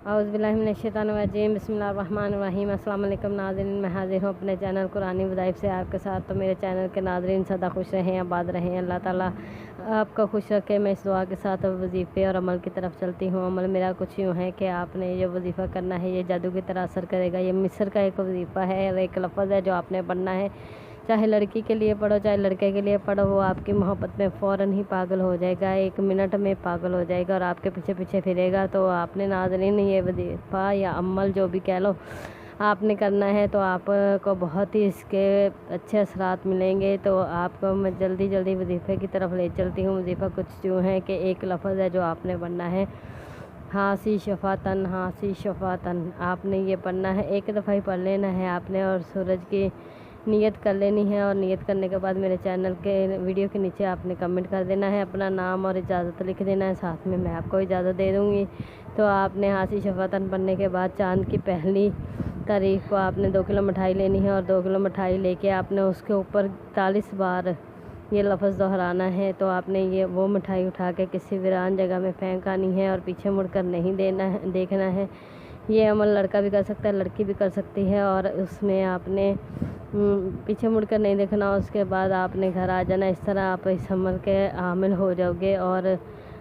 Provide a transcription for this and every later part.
औज़ुबिल्लाहिमिनश्शैतानिर्रजीम बिस्मिल्लाहिर्रहमानिर्रहीम। अस्सलाम वालेकुम नाज़रीन, मैं हाज़िर हूँ अपने चैनल कुरानी वज़ाइफ़ से आपके साथ। तो मेरे चैनल के नाज़रीन सदा खुश रहें, आबाद रहें, अल्लाह ताला आपको खुश रखे। मैं इस दुआ के साथ वजीफ़े और अमल की तरफ चलती हूँ। अमल मेरा कुछ यूँ है कि आपने ये वजीफ़ा करना है, ये जादू की तरह असर करेगा। ये मिस्र का एक वजीफ़ा है और एक लफ्ज़ है जो आपने पढ़ना है। चाहे लड़की के लिए पढ़ो चाहे लड़के के लिए पढ़ो, वो आपकी मोहब्बत में फ़ौरन ही पागल हो जाएगा, 1 मिनट में पागल हो जाएगा और आपके पीछे पीछे फिरेगा। तो आपने नाज़रीन ये वजीफ़ा या अमल जो भी कह लो आपने करना है, तो आपको बहुत ही इसके अच्छे असरात मिलेंगे। तो आपको मैं जल्दी जल्दी वजीफ़े की तरफ ले चलती हूँ। वजीफ़ा कुछ यूँ है कि एक लफ्ज़ है जो आपने पढ़ना है, हासी शफ़ातन, हासी शफ़ातन। आपने ये पढ़ना है, एक दफ़ा ही पढ़ लेना है आपने और सूरज की नियत कर लेनी है। और नियत करने के बाद मेरे चैनल के वीडियो के नीचे आपने कमेंट कर देना है, अपना नाम और इजाज़त लिख देना है, साथ में मैं आपको इजाज़त दे दूँगी। तो आपने हासी शफ़ातन पढ़ने के बाद चाँद की पहली तारीख को आपने 2 किलो मिठाई लेनी है और 2 किलो मिठाई लेके आपने उसके ऊपर 41 बार ये लफ्ज़ दोहराना है। तो आपने ये वो मिठाई उठा के किसी वीरान जगह में फेंक आनी है और पीछे मुड़कर नहीं देखना है। ये अमल लड़का भी कर सकता है, लड़की भी कर सकती है। और उसमें आपने पीछे मुड़कर नहीं देखना। उसके बाद आपने घर आ जाना। इस तरह आप इस अमल के आमिल हो जाओगे और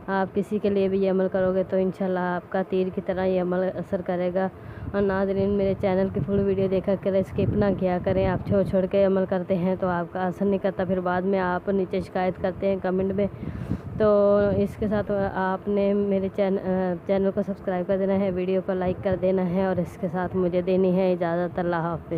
आप किसी के लिए भी ये अमल करोगे तो इंशाल्लाह आपका तीर की तरह ये अमल असर करेगा। और नाज़रीन मेरे चैनल की फुल वीडियो देखा करें, स्किप ना किया करें। आप छोड़ छोड़ के अमल करते हैं तो आपका असर नहीं करता, फिर बाद में आप नीचे शिकायत करते हैं कमेंट में। तो इसके साथ आपने मेरे चैनल को सब्सक्राइब कर देना है, वीडियो को लाइक कर देना है और इसके साथ मुझे देनी है इजाज़त। अल्लाह हाफ़िज़।